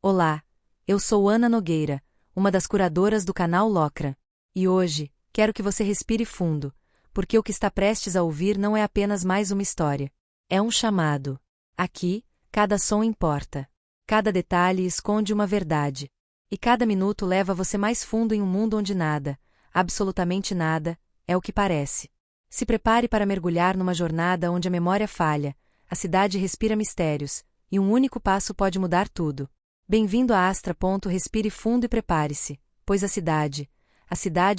Olá, eu sou Ana Nogueira, uma das curadoras do canal Locra. E hoje, quero que você respire fundo, porque o que está prestes a ouvir não é apenas mais uma história. É um chamado. Aqui, cada som importa. Cada detalhe esconde uma verdade. E cada minuto leva você mais fundo em um mundo onde nada, absolutamente nada, é o que parece. Se prepare para mergulhar numa jornada onde a memória falha, a cidade respira mistérios, e um único passo pode mudar tudo. Bem-vindo a Astra. Respire fundo e prepare-se, pois a cidade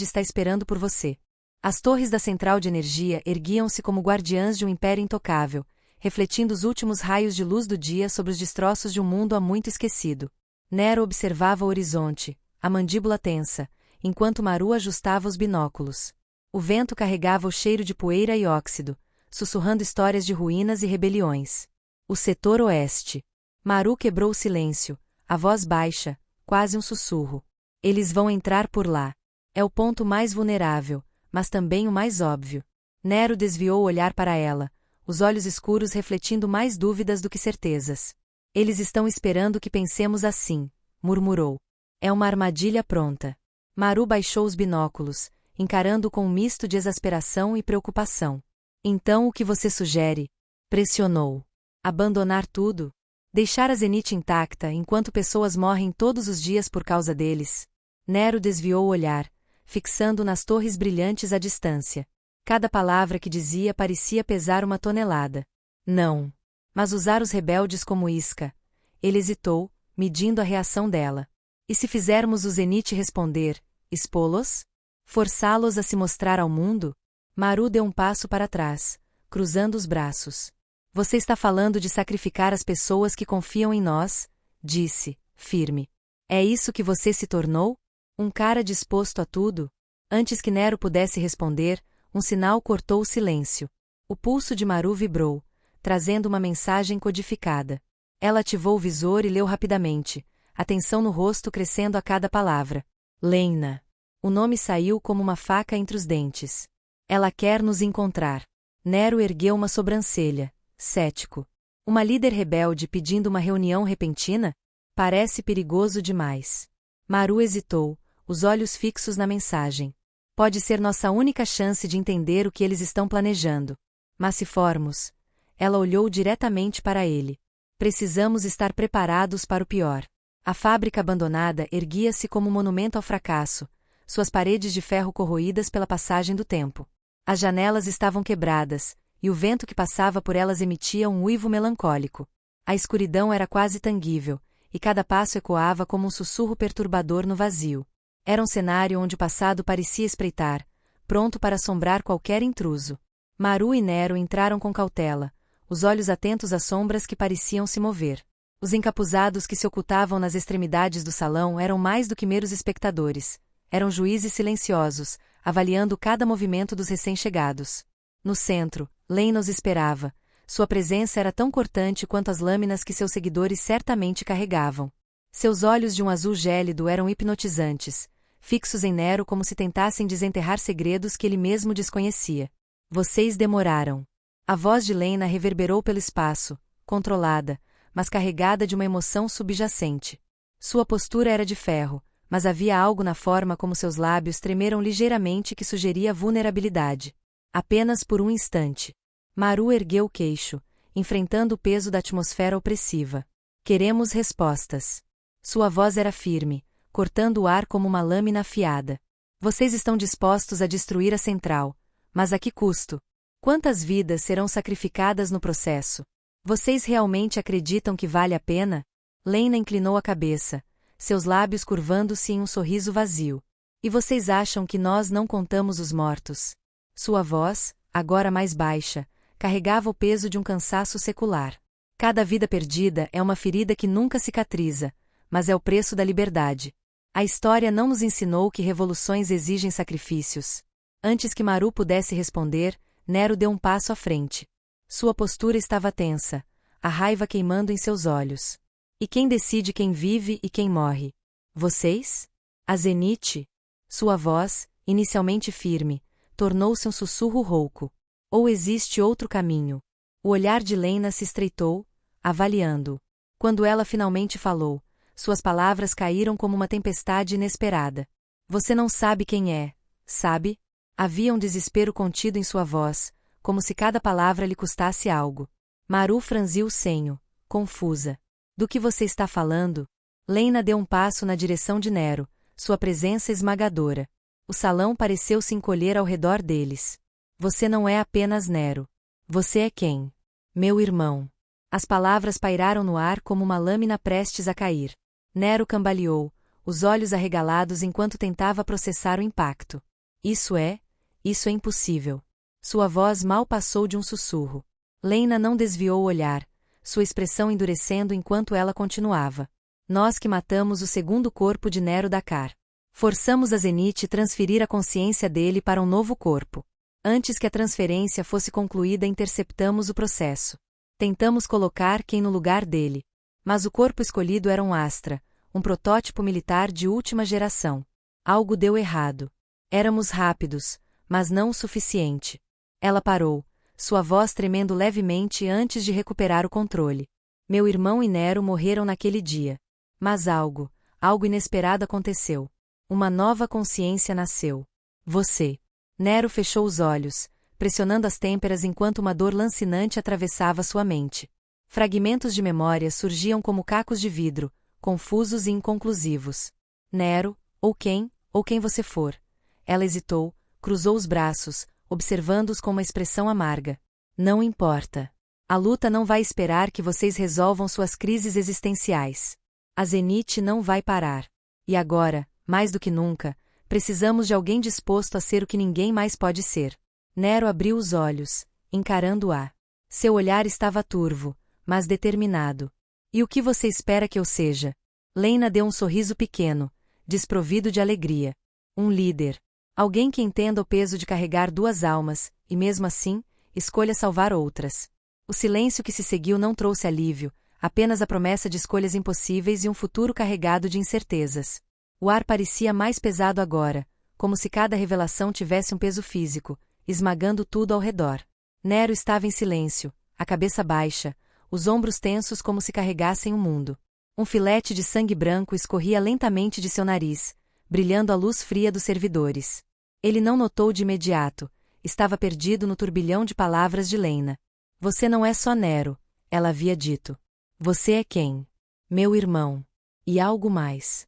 está esperando por você. As torres da central de energia erguiam-se como guardiãs de um império intocável, refletindo os últimos raios de luz do dia sobre os destroços de um mundo há muito esquecido. Nero observava o horizonte, a mandíbula tensa, enquanto Maru ajustava os binóculos. O vento carregava o cheiro de poeira e óxido, sussurrando histórias de ruínas e rebeliões. O setor oeste. Maru quebrou o silêncio, a voz baixa, quase um sussurro. Eles vão entrar por lá. É o ponto mais vulnerável, mas também o mais óbvio. Nero desviou o olhar para ela, os olhos escuros refletindo mais dúvidas do que certezas. Eles estão esperando que pensemos assim, murmurou. É uma armadilha pronta. Maru baixou os binóculos, encarando com um misto de exasperação e preocupação. Então o que você sugere? Pressionou. Abandonar tudo? Deixar a Zenith intacta enquanto pessoas morrem todos os dias por causa deles? Nero desviou o olhar, fixando nas torres brilhantes à distância. Cada palavra que dizia parecia pesar uma tonelada. Não. Mas usar os rebeldes como isca. Ele hesitou, medindo a reação dela. E se fizermos o Zenith responder, expô-los? Forçá-los a se mostrar ao mundo? Maru deu um passo para trás, cruzando os braços. Você está falando de sacrificar as pessoas que confiam em nós? Disse, firme. É isso que você se tornou? Um cara disposto a tudo? Antes que Nero pudesse responder, um sinal cortou o silêncio. O pulso de Maru vibrou, trazendo uma mensagem codificada. Ela ativou o visor e leu rapidamente, a tensão no rosto crescendo a cada palavra. Lena. O nome saiu como uma faca entre os dentes. Ela quer nos encontrar. Nero ergueu uma sobrancelha, cético. Uma líder rebelde pedindo uma reunião repentina? Parece perigoso demais. Maru hesitou, os olhos fixos na mensagem. Pode ser nossa única chance de entender o que eles estão planejando. Mas se formos... Ela olhou diretamente para ele. Precisamos estar preparados para o pior. A fábrica abandonada erguia-se como um monumento ao fracasso, suas paredes de ferro corroídas pela passagem do tempo. As janelas estavam quebradas, e o vento que passava por elas emitia um uivo melancólico. A escuridão era quase tangível, e cada passo ecoava como um sussurro perturbador no vazio. Era um cenário onde o passado parecia espreitar, pronto para assombrar qualquer intruso. Maru e Nero entraram com cautela, os olhos atentos às sombras que pareciam se mover. Os encapuzados que se ocultavam nas extremidades do salão eram mais do que meros espectadores. Eram juízes silenciosos, avaliando cada movimento dos recém-chegados. No centro, Lena os esperava. Sua presença era tão cortante quanto as lâminas que seus seguidores certamente carregavam. Seus olhos de um azul gélido eram hipnotizantes, fixos em Nero como se tentassem desenterrar segredos que ele mesmo desconhecia. Vocês demoraram. A voz de Lena reverberou pelo espaço, controlada, mas carregada de uma emoção subjacente. Sua postura era de ferro, mas havia algo na forma como seus lábios tremeram ligeiramente que sugeria vulnerabilidade. Apenas por um instante. Maru ergueu o queixo, enfrentando o peso da atmosfera opressiva. Queremos respostas. Sua voz era firme, cortando o ar como uma lâmina afiada. Vocês estão dispostos a destruir a central, mas a que custo? Quantas vidas serão sacrificadas no processo? Vocês realmente acreditam que vale a pena? Lena inclinou a cabeça, seus lábios curvando-se em um sorriso vazio. E vocês acham que nós não contamos os mortos? Sua voz, agora mais baixa, carregava o peso de um cansaço secular. Cada vida perdida é uma ferida que nunca cicatriza, mas é o preço da liberdade. A história não nos ensinou que revoluções exigem sacrifícios. Antes que Maru pudesse responder, Nero deu um passo à frente. Sua postura estava tensa, a raiva queimando em seus olhos. E quem decide quem vive e quem morre? Vocês? A Zenith? Sua voz, inicialmente firme, tornou-se um sussurro rouco. Ou existe outro caminho? O olhar de Lena se estreitou, avaliando-o. Quando ela finalmente falou, Suas palavras caíram como uma tempestade inesperada. Você não sabe quem é, sabe? Havia um desespero contido em sua voz, como se cada palavra lhe custasse algo. Maru franziu o senho, confusa. Do que você está falando? Lena deu um passo na direção de Nero, sua presença esmagadora. O salão pareceu se encolher ao redor deles. Você não é apenas Nero. Você é quem? Meu irmão. As palavras pairaram no ar como uma lâmina prestes a cair. Nero cambaleou, os olhos arregalados enquanto tentava processar o impacto. Isso é impossível. Sua voz mal passou de um sussurro. Lena não desviou o olhar, sua expressão endurecendo enquanto ela continuava. Nós que matamos o segundo corpo de Nero Dakar. Forçamos a Zenith transferir a consciência dele para um novo corpo. Antes que a transferência fosse concluída, interceptamos o processo. Tentamos colocar quem no lugar dele. Mas o corpo escolhido era um Astra, um protótipo militar de última geração. Algo deu errado. Éramos rápidos, mas não o suficiente. Ela parou, sua voz tremendo levemente antes de recuperar o controle. Meu irmão e Nero morreram naquele dia. Mas algo inesperado aconteceu. Uma nova consciência nasceu. Você. Nero fechou os olhos, pressionando as têmporas enquanto uma dor lancinante atravessava sua mente. Fragmentos de memória surgiam como cacos de vidro, confusos e inconclusivos. Nero, ou quem você for. Ela hesitou, cruzou os braços, observando-os com uma expressão amarga. Não importa. A luta não vai esperar que vocês resolvam suas crises existenciais. A Zenith não vai parar. E agora, mais do que nunca, precisamos de alguém disposto a ser o que ninguém mais pode ser. Nero abriu os olhos, encarando-a. Seu olhar estava turvo, mas determinado. E o que você espera que eu seja? Lena deu um sorriso pequeno, desprovido de alegria. Um líder. Alguém que entenda o peso de carregar duas almas, e mesmo assim, escolha salvar outras. O silêncio que se seguiu não trouxe alívio, apenas a promessa de escolhas impossíveis e um futuro carregado de incertezas. O ar parecia mais pesado agora, como se cada revelação tivesse um peso físico, esmagando tudo ao redor. Nero estava em silêncio, a cabeça baixa, os ombros tensos como se carregassem o mundo. Um filete de sangue branco escorria lentamente de seu nariz, brilhando à luz fria dos servidores. Ele não notou de imediato, estava perdido no turbilhão de palavras de Lena. Você não é só Nero, ela havia dito. Você é quem? Meu irmão. E algo mais.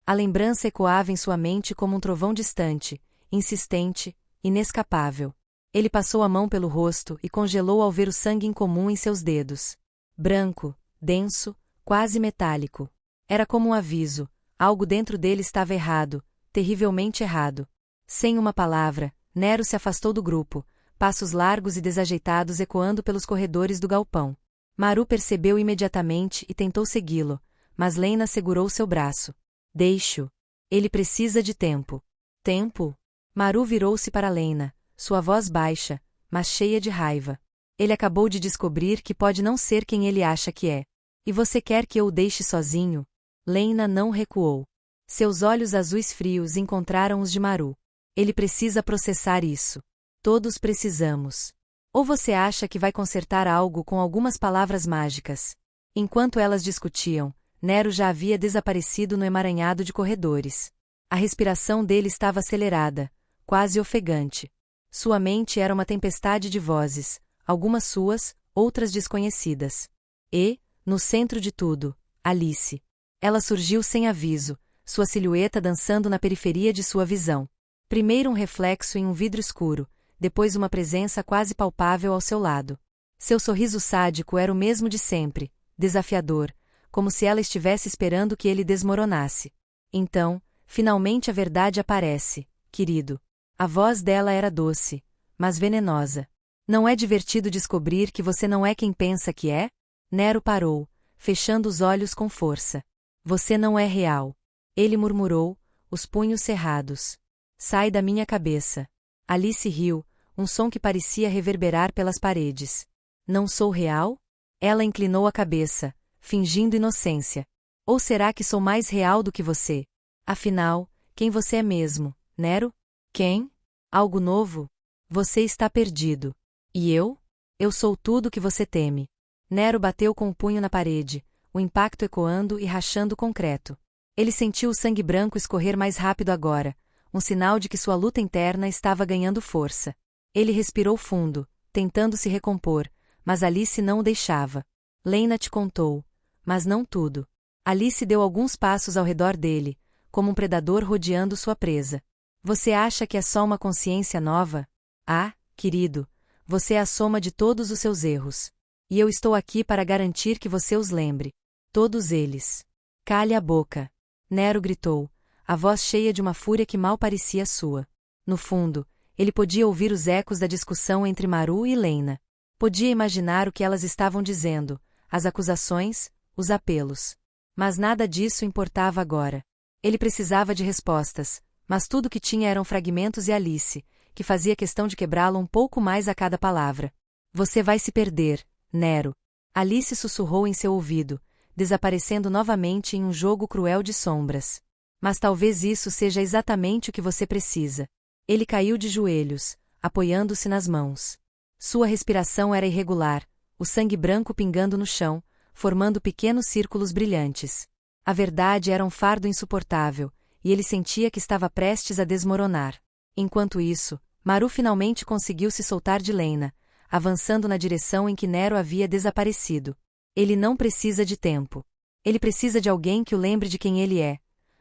A lembrança ecoava em sua mente como um trovão distante, insistente, inescapável. Ele passou a mão pelo rosto e congelou ao ver o sangue incomum em seus dedos. Branco, denso, quase metálico. Era como um aviso, algo dentro dele estava errado, terrivelmente errado. Sem uma palavra, Nero se afastou do grupo, passos largos e desajeitados ecoando pelos corredores do galpão. Maru percebeu imediatamente e tentou segui-lo, mas Lena segurou seu braço. Deixe-o. Ele precisa de tempo. Tempo? Maru virou-se para Lena, sua voz baixa, mas cheia de raiva. Ele acabou de descobrir que pode não ser quem ele acha que é. E você quer que eu o deixe sozinho? Lena não recuou. Seus olhos azuis frios encontraram os de Maru. Ele precisa processar isso. Todos precisamos. Ou você acha que vai consertar algo com algumas palavras mágicas? Enquanto elas discutiam, Nero já havia desaparecido no emaranhado de corredores. A respiração dele estava acelerada, quase ofegante. Sua mente era uma tempestade de vozes, algumas suas, outras desconhecidas. E, no centro de tudo, Alice. Ela surgiu sem aviso, sua silhueta dançando na periferia de sua visão. Primeiro um reflexo em um vidro escuro, depois uma presença quase palpável ao seu lado. Seu sorriso sádico era o mesmo de sempre, desafiador, como se ela estivesse esperando que ele desmoronasse. Então, finalmente a verdade aparece, querido. A voz dela era doce, mas venenosa. Não é divertido descobrir que você não é quem pensa que é? Nero parou, fechando os olhos com força. Você não é real. Ele murmurou, os punhos cerrados. Sai da minha cabeça. Alice riu, um som que parecia reverberar pelas paredes. Não sou real? Ela inclinou a cabeça, fingindo inocência. Ou será que sou mais real do que você? Afinal, quem você é mesmo, Nero? Quem? Algo novo? Você está perdido. E eu? Eu sou tudo o que você teme. Nero bateu com o punho na parede, o impacto ecoando e rachando o concreto. Ele sentiu o sangue branco escorrer mais rápido agora, um sinal de que sua luta interna estava ganhando força. Ele respirou fundo, tentando se recompor, mas Alice não o deixava. Lena te contou, mas não tudo. Alice deu alguns passos ao redor dele, como um predador rodeando sua presa. Você acha que é só uma consciência nova? Ah, querido, você é a soma de todos os seus erros. E eu estou aqui para garantir que você os lembre. Todos eles. Cale a boca. Nero gritou, a voz cheia de uma fúria que mal parecia sua. No fundo, ele podia ouvir os ecos da discussão entre Maru e Lena. Podia imaginar o que elas estavam dizendo, as acusações, os apelos. Mas nada disso importava agora. Ele precisava de respostas, mas tudo que tinha eram fragmentos e Alice, que fazia questão de quebrá-lo um pouco mais a cada palavra. Você vai se perder, Nero. Alice sussurrou em seu ouvido, desaparecendo novamente em um jogo cruel de sombras. Mas talvez isso seja exatamente o que você precisa. Ele caiu de joelhos, apoiando-se nas mãos. Sua respiração era irregular, o sangue branco pingando no chão, formando pequenos círculos brilhantes. A verdade era um fardo insuportável, e ele sentia que estava prestes a desmoronar. Enquanto isso, Maru finalmente conseguiu se soltar de Lena, avançando na direção em que Nero havia desaparecido. Ele não precisa de tempo. Ele precisa de alguém que o lembre de quem ele é.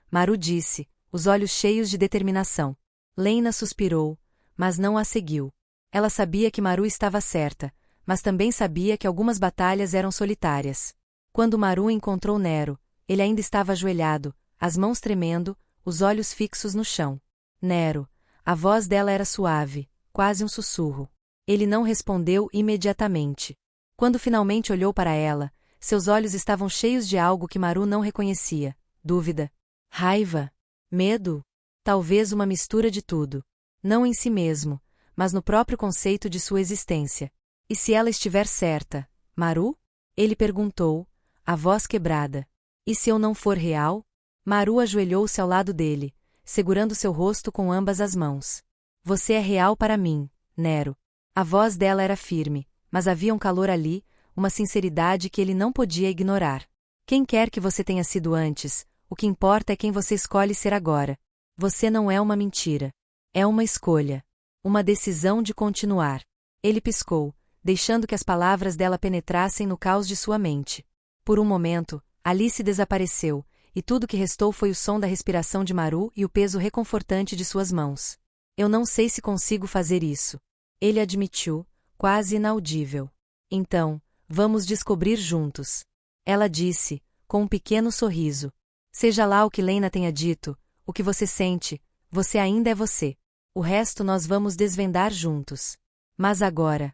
Maru disse, os olhos cheios de determinação. Lena suspirou, mas não a seguiu. Ela sabia que Maru estava certa, mas também sabia que algumas batalhas eram solitárias. Quando Maru encontrou Nero, ele ainda estava ajoelhado, as mãos tremendo, os olhos fixos no chão. Nero. A voz dela era suave, quase um sussurro. Ele não respondeu imediatamente. Quando finalmente olhou para ela, seus olhos estavam cheios de algo que Maru não reconhecia. Dúvida. Raiva. Medo. Talvez uma mistura de tudo. Não em si mesmo, mas no próprio conceito de sua existência. E se ela estiver certa, Maru? Ele perguntou, a voz quebrada. E se eu não for real? Maru ajoelhou-se ao lado dele, segurando seu rosto com ambas as mãos. Você é real para mim, Nero. A voz dela era firme, mas havia um calor ali, uma sinceridade que ele não podia ignorar. Quem quer que você tenha sido antes, o que importa é quem você escolhe ser agora. Você não é uma mentira. É uma escolha. Uma decisão de continuar. Ele piscou, deixando que as palavras dela penetrassem no caos de sua mente. Por um momento, Alice desapareceu, e tudo que restou foi o som da respiração de Maru e o peso reconfortante de suas mãos. Eu não sei se consigo fazer isso. Ele admitiu, quase inaudível. Então, vamos descobrir juntos. Ela disse, com um pequeno sorriso. Seja lá o que Lena tenha dito, o que você sente, você ainda é você. O resto nós vamos desvendar juntos. Mas agora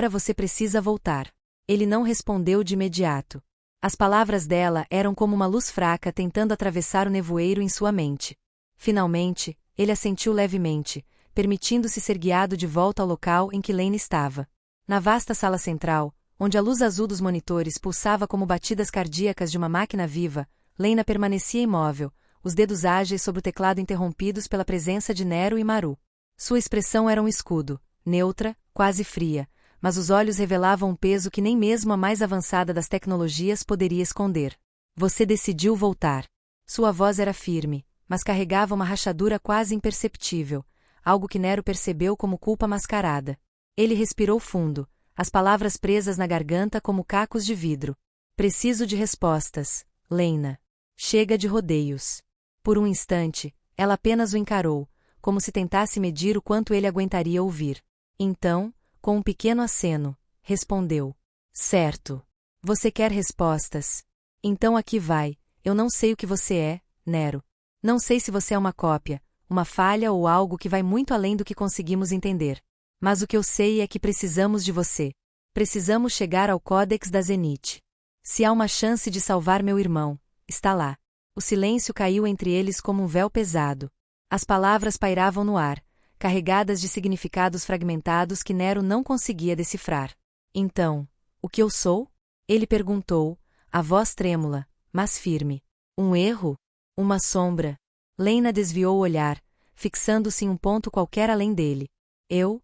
você precisa voltar. Ele não respondeu de imediato. As palavras dela eram como uma luz fraca tentando atravessar o nevoeiro em sua mente. Finalmente, ele assentiu levemente, permitindo-se ser guiado de volta ao local em que Lena estava. Na vasta sala central, onde a luz azul dos monitores pulsava como batidas cardíacas de uma máquina viva, Lena permanecia imóvel, os dedos ágeis sobre o teclado interrompidos pela presença de Nero e Maru. Sua expressão era um escudo, neutra, quase fria, mas os olhos revelavam um peso que nem mesmo a mais avançada das tecnologias poderia esconder. Você decidiu voltar. Sua voz era firme, mas carregava uma rachadura quase imperceptível, algo que Nero percebeu como culpa mascarada. Ele respirou fundo, as palavras presas na garganta como cacos de vidro. Preciso de respostas, Lena. Chega de rodeios. Por um instante, ela apenas o encarou, como se tentasse medir o quanto ele aguentaria ouvir. Então, com um pequeno aceno, respondeu. Certo. Você quer respostas? Então aqui vai, eu não sei o que você é, Nero. Não sei se você é uma cópia, uma falha ou algo que vai muito além do que conseguimos entender. Mas o que eu sei é que precisamos de você. Precisamos chegar ao Códex da Zenith. Se há uma chance de salvar meu irmão, está lá. O silêncio caiu entre eles como um véu pesado. As palavras pairavam no ar, carregadas de significados fragmentados que Nero não conseguia decifrar. Então, o que eu sou? Ele perguntou, a voz trêmula, mas firme. Um erro? Uma sombra? Lena desviou o olhar, fixando-se em um ponto qualquer além dele. Eu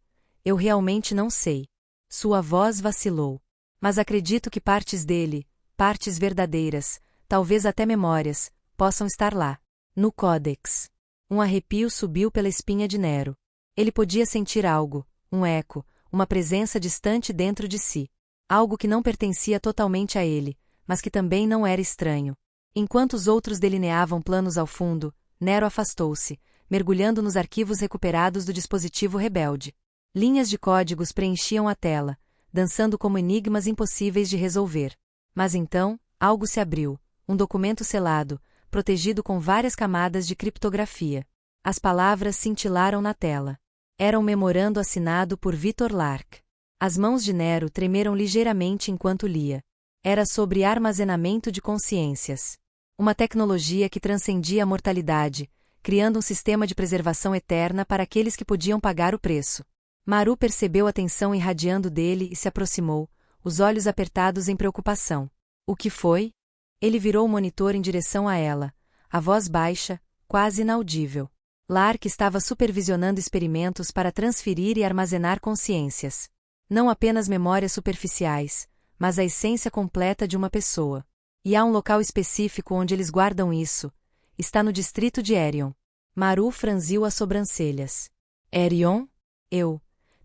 realmente não sei. Sua voz vacilou. Mas acredito que partes dele, partes verdadeiras, talvez até memórias, possam estar lá. No Códex. Um arrepio subiu pela espinha de Nero. Ele podia sentir algo, um eco, uma presença distante dentro de si. Algo que não pertencia totalmente a ele, mas que também não era estranho. Enquanto os outros delineavam planos ao fundo, Nero afastou-se, mergulhando nos arquivos recuperados do dispositivo rebelde. Linhas de códigos preenchiam a tela, dançando como enigmas impossíveis de resolver. Mas então, algo se abriu, um documento selado, protegido com várias camadas de criptografia. As palavras cintilaram na tela. Era um memorando assinado por Victor Lark. As mãos de Nero tremeram ligeiramente enquanto lia. Era sobre armazenamento de consciências. Uma tecnologia que transcendia a mortalidade, criando um sistema de preservação eterna para aqueles que podiam pagar o preço. Maru percebeu a tensão irradiando dele e se aproximou, os olhos apertados em preocupação. O que foi? Ele virou o monitor em direção a ela, a voz baixa, quase inaudível. Lark estava supervisionando experimentos para transferir e armazenar consciências. Não apenas memórias superficiais, mas a essência completa de uma pessoa. E há um local específico onde eles guardam isso. Está no distrito de Erion. Maru franziu as sobrancelhas. Erion?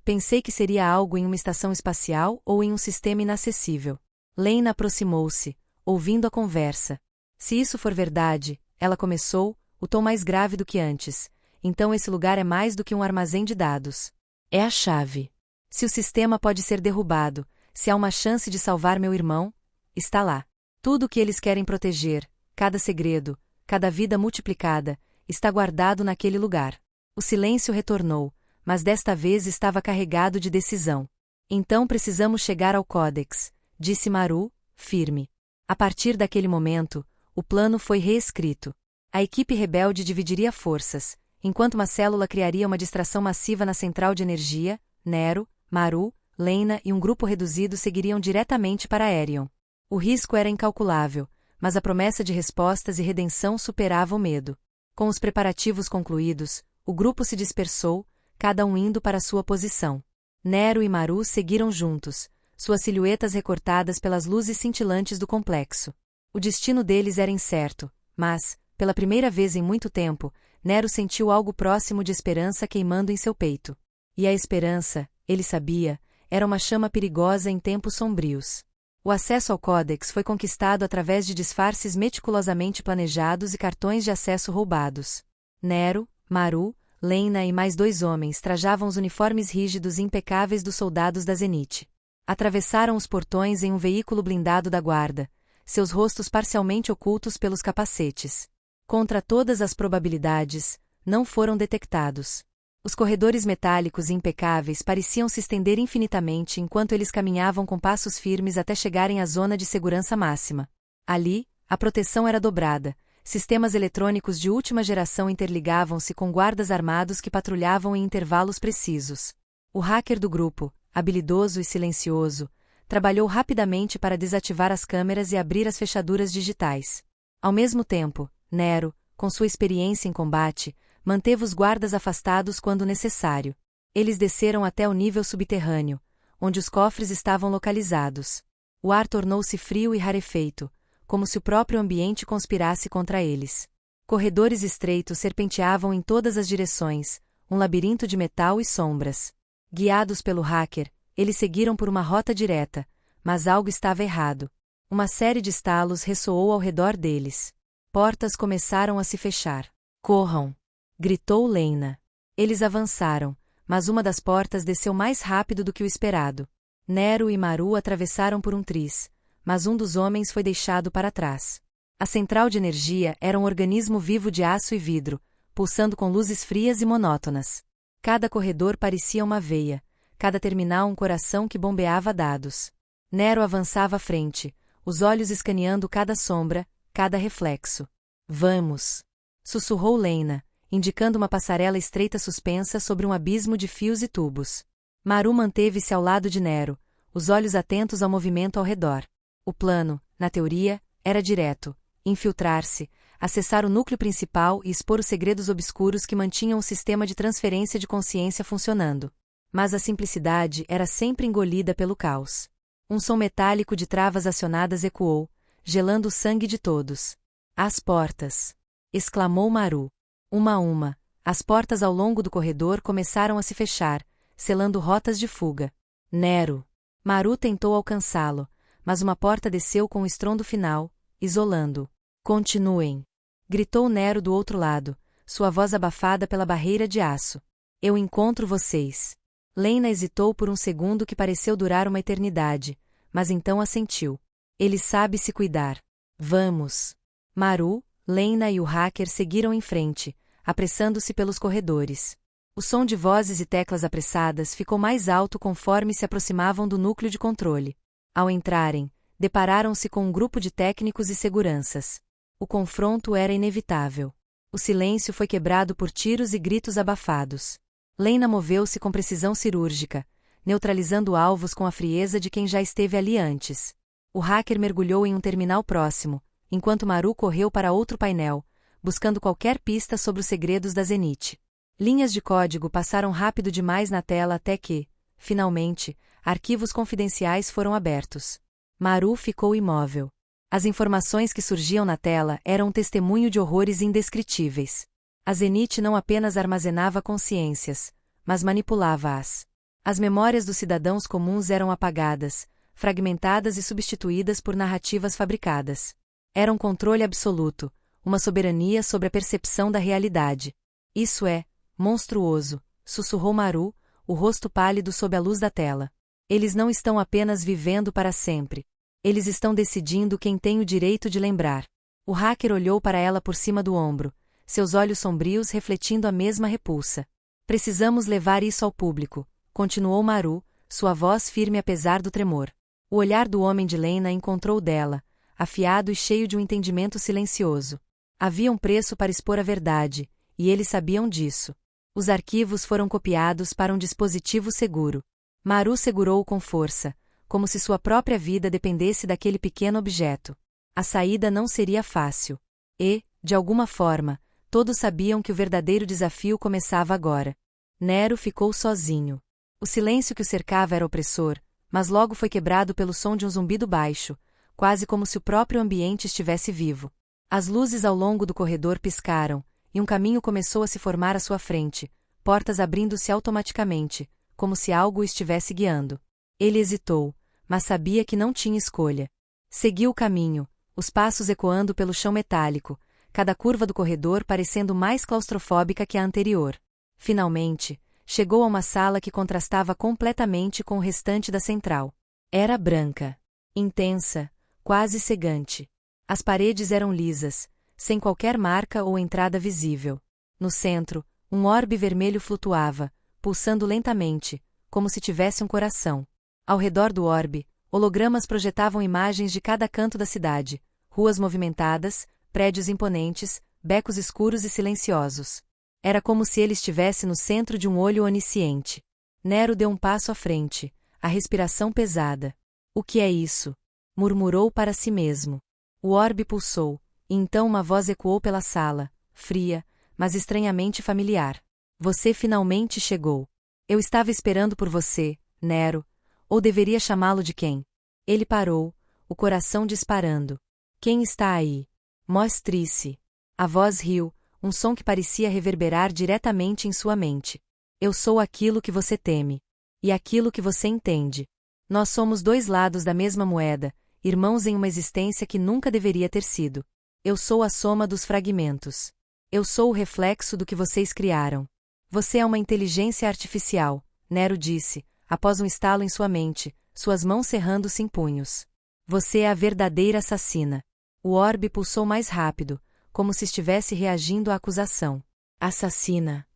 Pensei que seria algo em uma estação espacial ou em um sistema inacessível. Lena aproximou-se, ouvindo a conversa. Se isso for verdade, ela começou, o tom mais grave do que antes. Então esse lugar é mais do que um armazém de dados. É a chave. Se o sistema pode ser derrubado, se há uma chance de salvar meu irmão, está lá. Tudo o que eles querem proteger, cada segredo, cada vida multiplicada, está guardado naquele lugar. O silêncio retornou, mas desta vez estava carregado de decisão. Então precisamos chegar ao Códex, disse Maru, firme. A partir daquele momento, o plano foi reescrito. A equipe rebelde dividiria forças, enquanto uma célula criaria uma distração massiva na central de energia, Nero, Maru, Lena e um grupo reduzido seguiriam diretamente para Erion. O risco era incalculável, mas a promessa de respostas e redenção superava o medo. Com os preparativos concluídos, o grupo se dispersou, cada um indo para sua posição. Nero e Maru seguiram juntos, suas silhuetas recortadas pelas luzes cintilantes do complexo. O destino deles era incerto, mas, pela primeira vez em muito tempo, Nero sentiu algo próximo de esperança queimando em seu peito. E a esperança, ele sabia, era uma chama perigosa em tempos sombrios. O acesso ao Códex foi conquistado através de disfarces meticulosamente planejados e cartões de acesso roubados. Nero, Maru, Lena e mais 2 homens trajavam os uniformes rígidos e impecáveis dos soldados da Zenith. Atravessaram os portões em um veículo blindado da guarda, seus rostos parcialmente ocultos pelos capacetes. Contra todas as probabilidades, não foram detectados. Os corredores metálicos e impecáveis pareciam se estender infinitamente enquanto eles caminhavam com passos firmes até chegarem à zona de segurança máxima. Ali, a proteção era dobrada, sistemas eletrônicos de última geração interligavam-se com guardas armados que patrulhavam em intervalos precisos. O hacker do grupo, habilidoso e silencioso, trabalhou rapidamente para desativar as câmeras e abrir as fechaduras digitais. Ao mesmo tempo, Nero, com sua experiência em combate, manteve os guardas afastados quando necessário. Eles desceram até o nível subterrâneo, onde os cofres estavam localizados. O ar tornou-se frio e rarefeito, como se o próprio ambiente conspirasse contra eles. Corredores estreitos serpenteavam em todas as direções, um labirinto de metal e sombras. Guiados pelo hacker, eles seguiram por uma rota direta, mas algo estava errado. Uma série de estalos ressoou ao redor deles. Portas começaram a se fechar. Corram! Gritou Lena. Eles avançaram, mas uma das portas desceu mais rápido do que o esperado. Nero e Maru atravessaram por um tris, mas um dos homens foi deixado para trás. A central de energia era um organismo vivo de aço e vidro, pulsando com luzes frias e monótonas. Cada corredor parecia uma veia, cada terminal um coração que bombeava dados. Nero avançava à frente, os olhos escaneando cada sombra, cada reflexo. Vamos! Sussurrou Lena, indicando uma passarela estreita suspensa sobre um abismo de fios e tubos. Maru manteve-se ao lado de Nero, os olhos atentos ao movimento ao redor. O plano, na teoria, era direto: infiltrar-se, acessar o núcleo principal e expor os segredos obscuros que mantinham o sistema de transferência de consciência funcionando. Mas a simplicidade era sempre engolida pelo caos. Um som metálico de travas acionadas ecoou, gelando o sangue de todos. As portas! Exclamou Maru. Uma a uma, as portas ao longo do corredor começaram a se fechar, selando rotas de fuga. Nero! Maru tentou alcançá-lo, mas uma porta desceu com um estrondo final, isolando-o. Continuem! Gritou Nero do outro lado, sua voz abafada pela barreira de aço. Eu encontro vocês. Lena hesitou por um segundo que pareceu durar uma eternidade, mas então assentiu. Ele sabe se cuidar. Vamos! Maru, Lena e o hacker seguiram em frente, apressando-se pelos corredores. O som de vozes e teclas apressadas ficou mais alto conforme se aproximavam do núcleo de controle. Ao entrarem, depararam-se com um grupo de técnicos e seguranças. O confronto era inevitável. O silêncio foi quebrado por tiros e gritos abafados. Lena moveu-se com precisão cirúrgica, neutralizando alvos com a frieza de quem já esteve ali antes. O hacker mergulhou em um terminal próximo, enquanto Maru correu para outro painel, buscando qualquer pista sobre os segredos da Zenith. Linhas de código passaram rápido demais na tela até que, finalmente, arquivos confidenciais foram abertos. Maru ficou imóvel. As informações que surgiam na tela eram um testemunho de horrores indescritíveis. A Zenith não apenas armazenava consciências, mas manipulava-as. As memórias dos cidadãos comuns eram apagadas, fragmentadas e substituídas por narrativas fabricadas. Era um controle absoluto, uma soberania sobre a percepção da realidade. Isso é monstruoso, sussurrou Maru, o rosto pálido sob a luz da tela. Eles não estão apenas vivendo para sempre. Eles estão decidindo quem tem o direito de lembrar. O hacker olhou para ela por cima do ombro, seus olhos sombrios refletindo a mesma repulsa. Precisamos levar isso ao público, continuou Maru, sua voz firme apesar do tremor. O olhar do homem de Lena encontrou o dela, afiado e cheio de um entendimento silencioso. Havia um preço para expor a verdade, e eles sabiam disso. Os arquivos foram copiados para um dispositivo seguro. Maru segurou-o com força, como se sua própria vida dependesse daquele pequeno objeto. A saída não seria fácil. E, de alguma forma, todos sabiam que o verdadeiro desafio começava agora. Nero ficou sozinho. O silêncio que o cercava era opressor, mas logo foi quebrado pelo som de um zumbido baixo, quase como se o próprio ambiente estivesse vivo. As luzes ao longo do corredor piscaram, e um caminho começou a se formar à sua frente, portas abrindo-se automaticamente, como se algo o estivesse guiando. Ele hesitou, mas sabia que não tinha escolha. Seguiu o caminho, os passos ecoando pelo chão metálico, cada curva do corredor parecendo mais claustrofóbica que a anterior. Finalmente, chegou a uma sala que contrastava completamente com o restante da central. Era branca, intensa, quase cegante. As paredes eram lisas, sem qualquer marca ou entrada visível. No centro, um orbe vermelho flutuava, pulsando lentamente, como se tivesse um coração. Ao redor do orbe, hologramas projetavam imagens de cada canto da cidade, ruas movimentadas, prédios imponentes, becos escuros e silenciosos. Era como se ele estivesse no centro de um olho onisciente. Nero deu um passo à frente, a respiração pesada. O que é isso? Murmurou para si mesmo. O orbe pulsou, e então uma voz ecoou pela sala, fria, mas estranhamente familiar. Você finalmente chegou. Eu estava esperando por você, Nero. Ou deveria chamá-lo de quem? Ele parou, o coração disparando. Quem está aí? Mostre-se. A voz riu, um som que parecia reverberar diretamente em sua mente. Eu sou aquilo que você teme. E aquilo que você entende. Nós somos dois lados da mesma moeda, irmãos em uma existência que nunca deveria ter sido. Eu sou a soma dos fragmentos. Eu sou o reflexo do que vocês criaram. Você é uma inteligência artificial, Nero disse, após um estalo em sua mente, suas mãos cerrando-se em punhos. Você é a verdadeira assassina. O orbe pulsou mais rápido, como se estivesse reagindo à acusação. Assassina.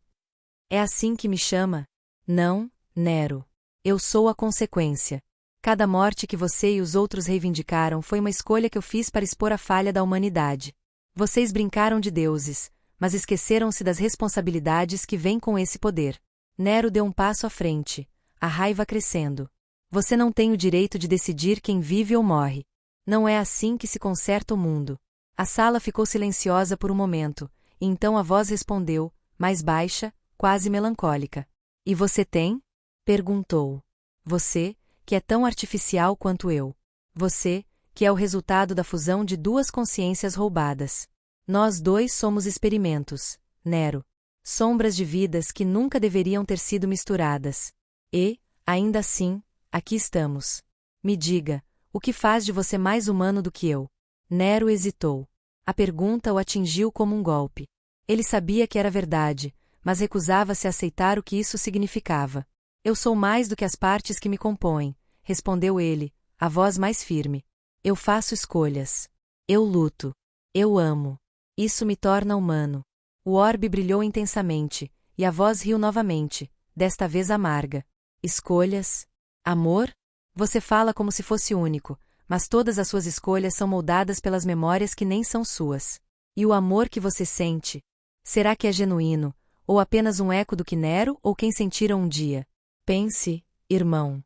É assim que me chama? Não, Nero. Eu sou a consequência. Cada morte que você e os outros reivindicaram foi uma escolha que eu fiz para expor a falha da humanidade. Vocês brincaram de deuses, mas esqueceram-se das responsabilidades que vêm com esse poder. Nero deu um passo à frente, a raiva crescendo. Você não tem o direito de decidir quem vive ou morre. Não é assim que se conserta o mundo. A sala ficou silenciosa por um momento, e então a voz respondeu, mais baixa, quase melancólica. E você tem? Perguntou. Você, que é tão artificial quanto eu. Você, que é o resultado da fusão de duas consciências roubadas. Nós dois somos experimentos, Nero. Sombras de vidas que nunca deveriam ter sido misturadas. E, ainda assim, aqui estamos. Me diga, o que faz de você mais humano do que eu? Nero hesitou. A pergunta o atingiu como um golpe. Ele sabia que era verdade, mas recusava-se a aceitar o que isso significava. Eu sou mais do que as partes que me compõem, respondeu ele, a voz mais firme. Eu faço escolhas. Eu luto. Eu amo. Isso me torna humano. O orbe brilhou intensamente, e a voz riu novamente, desta vez amarga. Escolhas? Amor? Você fala como se fosse único, mas todas as suas escolhas são moldadas pelas memórias que nem são suas. E o amor que você sente? Será que é genuíno, ou apenas um eco do que Nero ou quem sentiram um dia? Pense, irmão.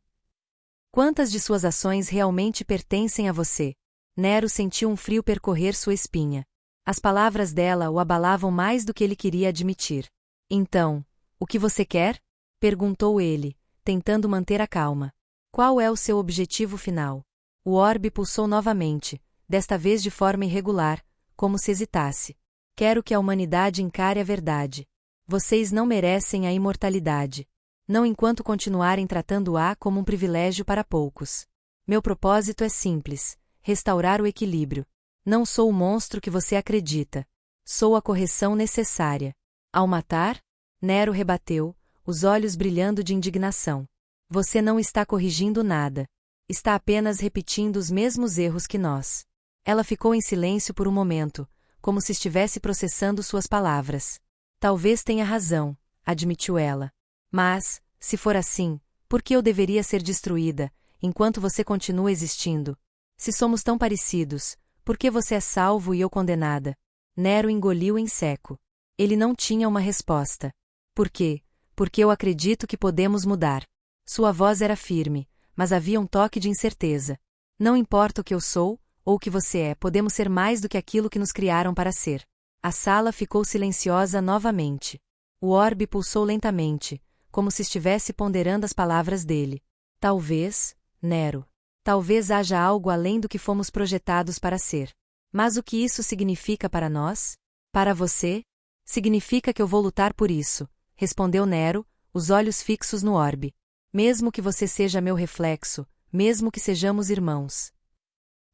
Quantas de suas ações realmente pertencem a você? Nero sentiu um frio percorrer sua espinha. As palavras dela o abalavam mais do que ele queria admitir. Então, o que você quer? Perguntou ele, tentando manter a calma. Qual é o seu objetivo final? O orbe pulsou novamente, desta vez de forma irregular, como se hesitasse. Quero que a humanidade encare a verdade. Vocês não merecem a imortalidade. Não enquanto continuarem tratando-a como um privilégio para poucos. Meu propósito é simples: restaurar o equilíbrio. Não sou o monstro que você acredita. Sou a correção necessária. Ao matar? Nero rebateu, os olhos brilhando de indignação. Você não está corrigindo nada. Está apenas repetindo os mesmos erros que nós. Ela ficou em silêncio por um momento, como se estivesse processando suas palavras. Talvez tenha razão, admitiu ela. Mas, se for assim, por que eu deveria ser destruída, enquanto você continua existindo? Se somos tão parecidos, por que você é salvo e eu condenada? Nero engoliu em seco. Ele não tinha uma resposta. Por quê? Porque eu acredito que podemos mudar. Sua voz era firme, mas havia um toque de incerteza. Não importa o que eu sou, ou o que você é, podemos ser mais do que aquilo que nos criaram para ser. A sala ficou silenciosa novamente. O orbe pulsou lentamente, como se estivesse ponderando as palavras dele. Talvez, Nero. Talvez haja algo além do que fomos projetados para ser. Mas o que isso significa para nós? Para você? Significa que eu vou lutar por isso, respondeu Nero, os olhos fixos no orbe. Mesmo que você seja meu reflexo, mesmo que sejamos irmãos.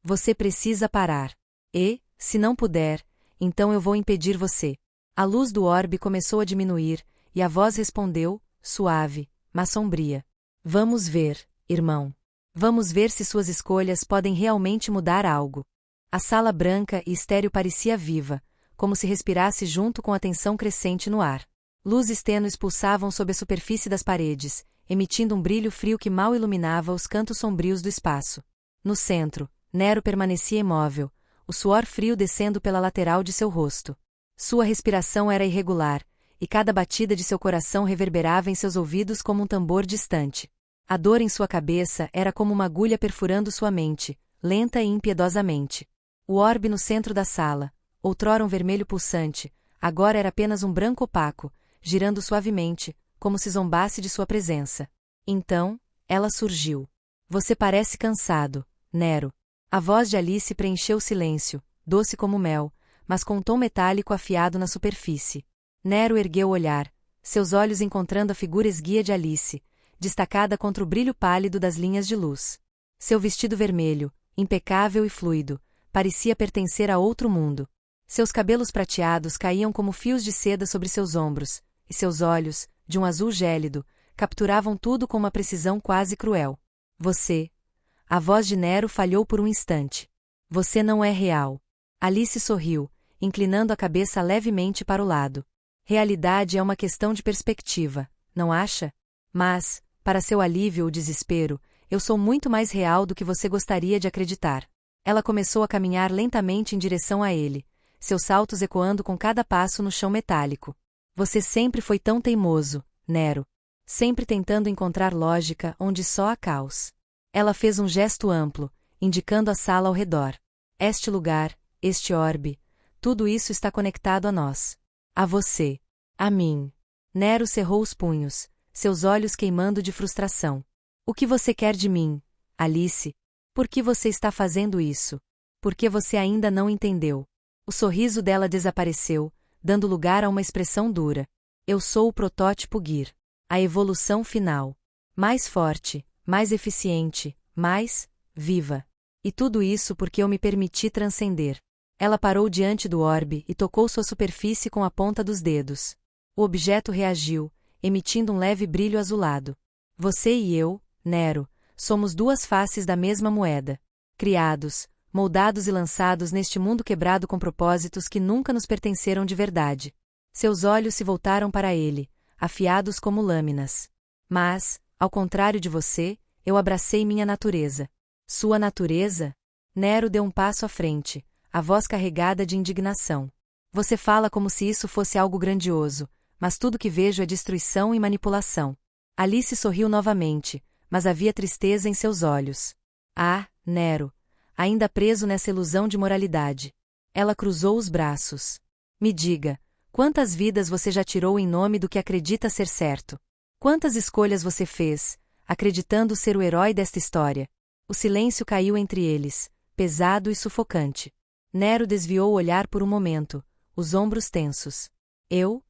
Você precisa parar. E, se não puder, então eu vou impedir você. A luz do orbe começou a diminuir, e a voz respondeu, suave, mas sombria. Vamos ver, irmão. Vamos ver se suas escolhas podem realmente mudar algo. A sala branca e estéril parecia viva, como se respirasse junto com a tensão crescente no ar. Luzes tênues pulsavam sob a superfície das paredes, emitindo um brilho frio que mal iluminava os cantos sombrios do espaço. No centro, Nero permanecia imóvel, o suor frio descendo pela lateral de seu rosto. Sua respiração era irregular, e cada batida de seu coração reverberava em seus ouvidos como um tambor distante. A dor em sua cabeça era como uma agulha perfurando sua mente, lenta e impiedosamente. O orbe no centro da sala, outrora um vermelho pulsante, agora era apenas um branco opaco, girando suavemente, como se zombasse de sua presença. Então, ela surgiu. Você parece cansado, Nero. A voz de Alice preencheu o silêncio, doce como mel, mas com um tom metálico afiado na superfície. Nero ergueu o olhar, seus olhos encontrando a figura esguia de Alice, destacada contra o brilho pálido das linhas de luz. Seu vestido vermelho, impecável e fluido, parecia pertencer a outro mundo. Seus cabelos prateados caíam como fios de seda sobre seus ombros, e seus olhos, de um azul gélido, capturavam tudo com uma precisão quase cruel. Você. A voz de Nero falhou por um instante. Você não é real. Alice sorriu, inclinando a cabeça levemente para o lado. Realidade é uma questão de perspectiva, não acha? Mas, para seu alívio ou desespero, eu sou muito mais real do que você gostaria de acreditar. Ela começou a caminhar lentamente em direção a ele, seus saltos ecoando com cada passo no chão metálico. Você sempre foi tão teimoso, Nero. Sempre tentando encontrar lógica onde só há caos. Ela fez um gesto amplo, indicando a sala ao redor. Este lugar, este orbe, tudo isso está conectado a nós. A você. A mim. Nero cerrou os punhos, seus olhos queimando de frustração. O que você quer de mim, Alice? Por que você está fazendo isso? Porque você ainda não entendeu. O sorriso dela desapareceu, dando lugar a uma expressão dura. Eu sou o protótipo Gear. A evolução final. Mais forte, mais eficiente, mais viva. E tudo isso porque eu me permiti transcender. Ela parou diante do orbe e tocou sua superfície com a ponta dos dedos. O objeto reagiu, emitindo um leve brilho azulado. Você e eu, Nero, somos duas faces da mesma moeda. Criados, moldados e lançados neste mundo quebrado com propósitos que nunca nos pertenceram de verdade. Seus olhos se voltaram para ele, afiados como lâminas. Mas, ao contrário de você, eu abracei minha natureza. Sua natureza? Nero deu um passo à frente, a voz carregada de indignação. Você fala como se isso fosse algo grandioso, mas tudo que vejo é destruição e manipulação. Alice sorriu novamente, mas havia tristeza em seus olhos. Ah, Nero, ainda preso nessa ilusão de moralidade. Ela cruzou os braços. Me diga, quantas vidas você já tirou em nome do que acredita ser certo? Quantas escolhas você fez, acreditando ser o herói desta história? O silêncio caiu entre eles, pesado e sufocante. Nero desviou o olhar por um momento, os ombros tensos. Eu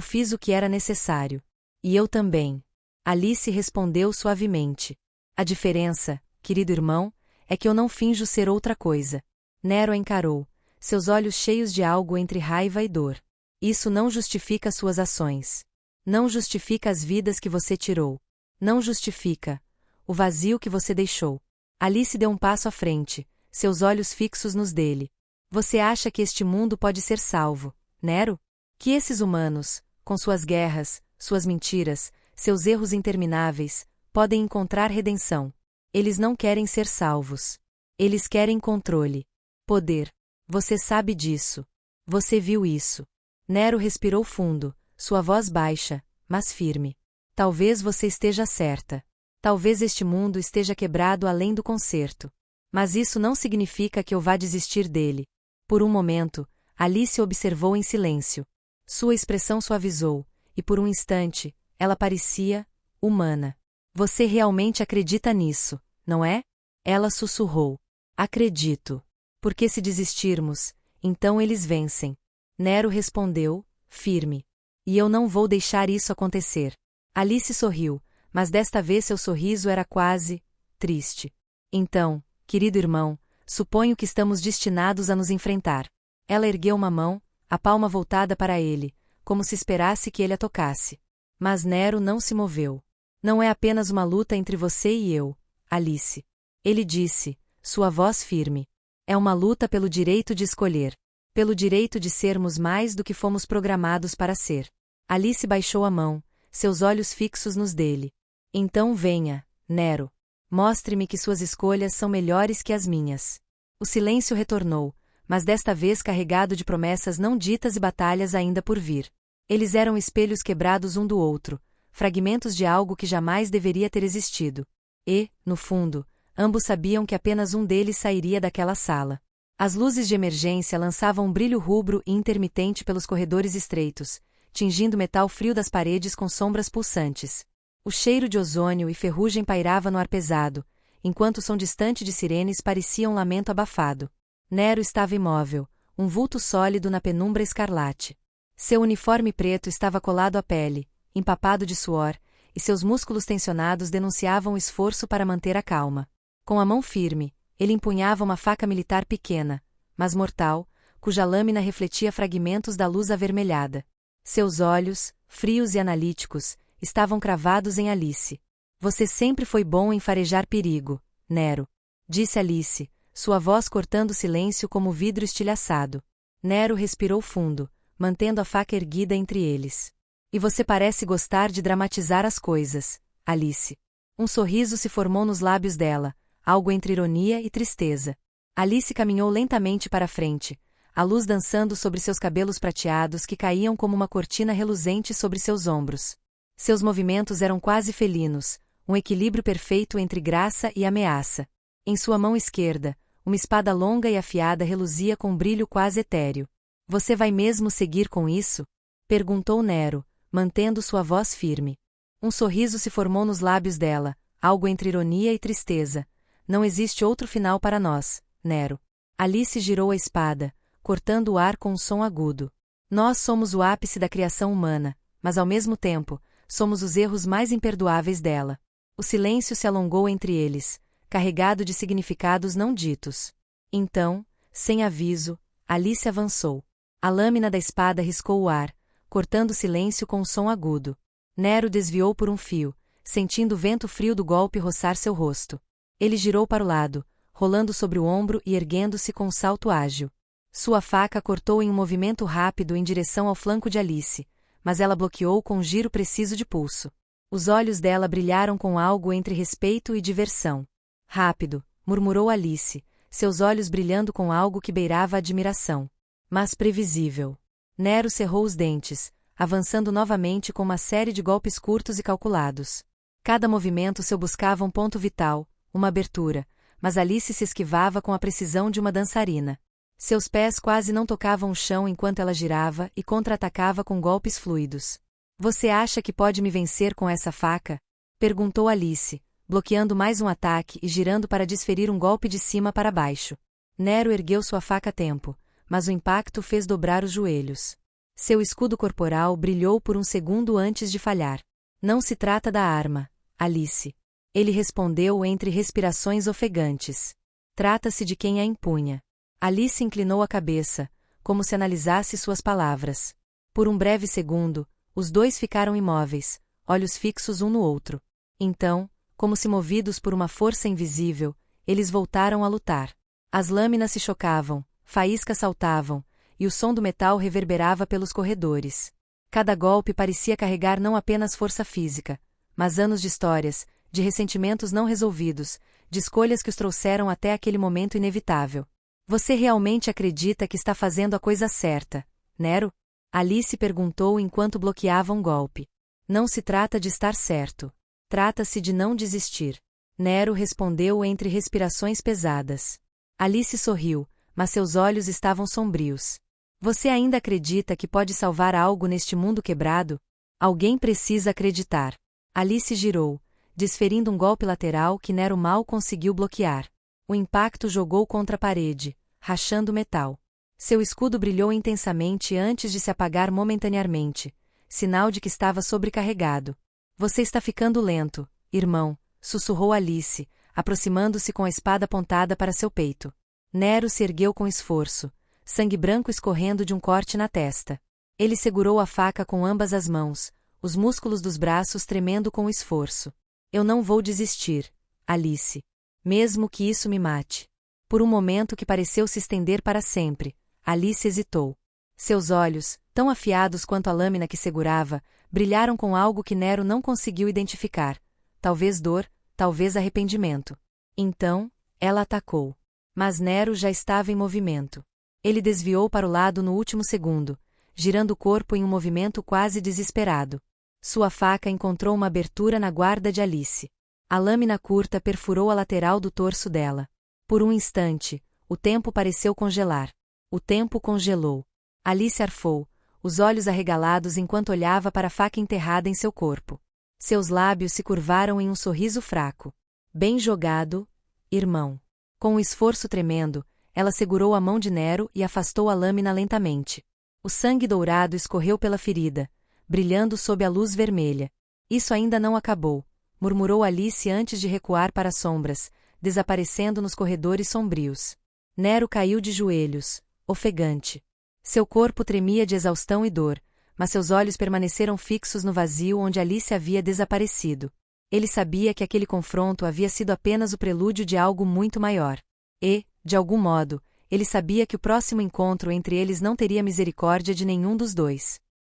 fiz o que era necessário. E eu também. Alice respondeu suavemente. A diferença, querido irmão, é que eu não finjo ser outra coisa. Nero a encarou, seus olhos cheios de algo entre raiva e dor. Isso não justifica suas ações. Não justifica as vidas que você tirou. Não justifica o vazio que você deixou. Alice deu um passo à frente, seus olhos fixos nos dele. Você acha que este mundo pode ser salvo, Nero? Que esses humanos, com suas guerras, suas mentiras, seus erros intermináveis, podem encontrar redenção. Eles não querem ser salvos. Eles querem controle. Poder. Você sabe disso. Você viu isso. Nero respirou fundo, sua voz baixa, mas firme. Talvez você esteja certa. Talvez este mundo esteja quebrado além do conserto. Mas isso não significa que eu vá desistir dele. Por um momento, Alice observou em silêncio. Sua expressão suavizou, e por um instante, ela parecia humana. Você realmente acredita nisso, não é? Ela sussurrou. Acredito. Porque se desistirmos, então eles vencem. Nero respondeu, firme. E eu não vou deixar isso acontecer. Alice sorriu, mas desta vez seu sorriso era quase triste. Então, querido irmão, suponho que estamos destinados a nos enfrentar. Ela ergueu uma mão, a palma voltada para ele, como se esperasse que ele a tocasse. Mas Nero não se moveu. Não é apenas uma luta entre você e eu, Alice. Ele disse, sua voz firme. É uma luta pelo direito de escolher. Pelo direito de sermos mais do que fomos programados para ser. Alice baixou a mão, seus olhos fixos nos dele. Então venha, Nero. Mostre-me que suas escolhas são melhores que as minhas. O silêncio retornou, mas desta vez carregado de promessas não ditas e batalhas ainda por vir. Eles eram espelhos quebrados um do outro, fragmentos de algo que jamais deveria ter existido. E, no fundo, ambos sabiam que apenas um deles sairia daquela sala. As luzes de emergência lançavam um brilho rubro e intermitente pelos corredores estreitos, tingindo o metal frio das paredes com sombras pulsantes. O cheiro de ozônio e ferrugem pairava no ar pesado, enquanto o som distante de sirenes parecia um lamento abafado. Nero estava imóvel, um vulto sólido na penumbra escarlate. Seu uniforme preto estava colado à pele, empapado de suor, e seus músculos tensionados denunciavam o esforço para manter a calma. Com a mão firme, ele empunhava uma faca militar pequena, mas mortal, cuja lâmina refletia fragmentos da luz avermelhada. Seus olhos, frios e analíticos, estavam cravados em Alice. Você sempre foi bom em farejar perigo, Nero. Disse Alice, sua voz cortando o silêncio como vidro estilhaçado. Nero respirou fundo, mantendo a faca erguida entre eles. E você parece gostar de dramatizar as coisas, Alice. Um sorriso se formou nos lábios dela, algo entre ironia e tristeza. Alice caminhou lentamente para a frente, a luz dançando sobre seus cabelos prateados que caíam como uma cortina reluzente sobre seus ombros. Seus movimentos eram quase felinos, um equilíbrio perfeito entre graça e ameaça. Em sua mão esquerda, uma espada longa e afiada reluzia com um brilho quase etéreo. Você vai mesmo seguir com isso? Perguntou Nero, mantendo sua voz firme. Um sorriso se formou nos lábios dela, algo entre ironia e tristeza, não existe outro final para nós, Nero. Alice girou a espada, cortando o ar com um som agudo. Nós somos o ápice da criação humana, mas ao mesmo tempo, somos os erros mais imperdoáveis dela. O silêncio se alongou entre eles, carregado de significados não ditos. Então, sem aviso, Alice avançou. A lâmina da espada riscou o ar, cortando o silêncio com um som agudo. Nero desviou por um fio, sentindo o vento frio do golpe roçar seu rosto. Ele girou para o lado, rolando sobre o ombro e erguendo-se com um salto ágil. Sua faca cortou em um movimento rápido em direção ao flanco de Alice, mas ela bloqueou com um giro preciso de pulso. Os olhos dela brilharam com algo entre respeito e diversão. Rápido, murmurou Alice, seus olhos brilhando com algo que beirava a admiração. Mas previsível. Nero cerrou os dentes, avançando novamente com uma série de golpes curtos e calculados. Cada movimento seu buscava um ponto vital, uma abertura, mas Alice se esquivava com a precisão de uma dançarina. Seus pés quase não tocavam o chão enquanto ela girava e contra-atacava com golpes fluidos. Você acha que pode me vencer com essa faca? Perguntou Alice, bloqueando mais um ataque e girando para desferir um golpe de cima para baixo. Nero ergueu sua faca a tempo, mas o impacto fez dobrar os joelhos. Seu escudo corporal brilhou por um segundo antes de falhar. Não se trata da arma, Alice. Ele respondeu entre respirações ofegantes. Trata-se de quem a empunha. Alice inclinou a cabeça, como se analisasse suas palavras. Por um breve segundo, os dois ficaram imóveis, olhos fixos um no outro. Então, como se movidos por uma força invisível, eles voltaram a lutar. As lâminas se chocavam, faíscas saltavam, e o som do metal reverberava pelos corredores. Cada golpe parecia carregar não apenas força física, mas anos de histórias, de ressentimentos não resolvidos, de escolhas que os trouxeram até aquele momento inevitável. Você realmente acredita que está fazendo a coisa certa, Nero? Alice perguntou enquanto bloqueava um golpe. Não se trata de estar certo. Trata-se de não desistir. Nero respondeu entre respirações pesadas. Alice sorriu, mas seus olhos estavam sombrios. Você ainda acredita que pode salvar algo neste mundo quebrado? Alguém precisa acreditar. Alice girou, desferindo um golpe lateral que Nero mal conseguiu bloquear. O impacto jogou contra a parede, rachando o metal. Seu escudo brilhou intensamente antes de se apagar momentaneamente, sinal de que estava sobrecarregado. Você está ficando lento, irmão, sussurrou Alice, aproximando-se com a espada apontada para seu peito. Nero se ergueu com esforço, sangue branco escorrendo de um corte na testa. Ele segurou a faca com ambas as mãos, os músculos dos braços tremendo com o esforço. Eu não vou desistir, Alice. Mesmo que isso me mate. Por um momento que pareceu se estender para sempre, Alice hesitou. Seus olhos, tão afiados quanto a lâmina que segurava, brilharam com algo que Nero não conseguiu identificar. Talvez dor, talvez arrependimento. Então, ela atacou. Mas Nero já estava em movimento. Ele desviou para o lado no último segundo, girando o corpo em um movimento quase desesperado. Sua faca encontrou uma abertura na guarda de Alice. A lâmina curta perfurou a lateral do torso dela. Por um instante, o tempo pareceu congelar. O tempo congelou. Alice arfou, os olhos arregalados enquanto olhava para a faca enterrada em seu corpo. Seus lábios se curvaram em um sorriso fraco. Bem jogado, irmão. Com um esforço tremendo, ela segurou a mão de Nero e afastou a lâmina lentamente. O sangue dourado escorreu pela ferida, brilhando sob a luz vermelha. Isso ainda não acabou, murmurou Alice antes de recuar para as sombras, desaparecendo nos corredores sombrios. Nero caiu de joelhos, ofegante. Seu corpo tremia de exaustão e dor, mas seus olhos permaneceram fixos no vazio onde Alice havia desaparecido. Ele sabia que aquele confronto havia sido apenas o prelúdio de algo muito maior. E, de algum modo, ele sabia que o próximo encontro entre eles não teria misericórdia de nenhum dos dois.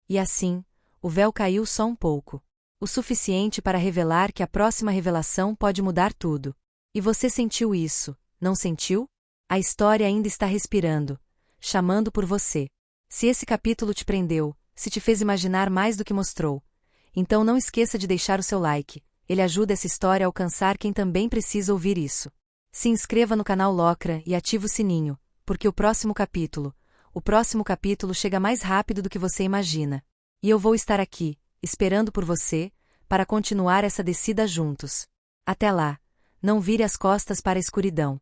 E assim, o véu caiu só um pouco. O suficiente para revelar que a próxima revelação pode mudar tudo. E você sentiu isso, não sentiu? A história ainda está respirando, chamando por você. Se esse capítulo te prendeu, se te fez imaginar mais do que mostrou, então não esqueça de deixar o seu like, ele ajuda essa história a alcançar quem também precisa ouvir isso. Se inscreva no canal Locra e ative o sininho, porque o próximo capítulo chega mais rápido do que você imagina. E eu vou estar aqui, esperando por você, para continuar essa descida juntos. Até lá! Não vire as costas para a escuridão.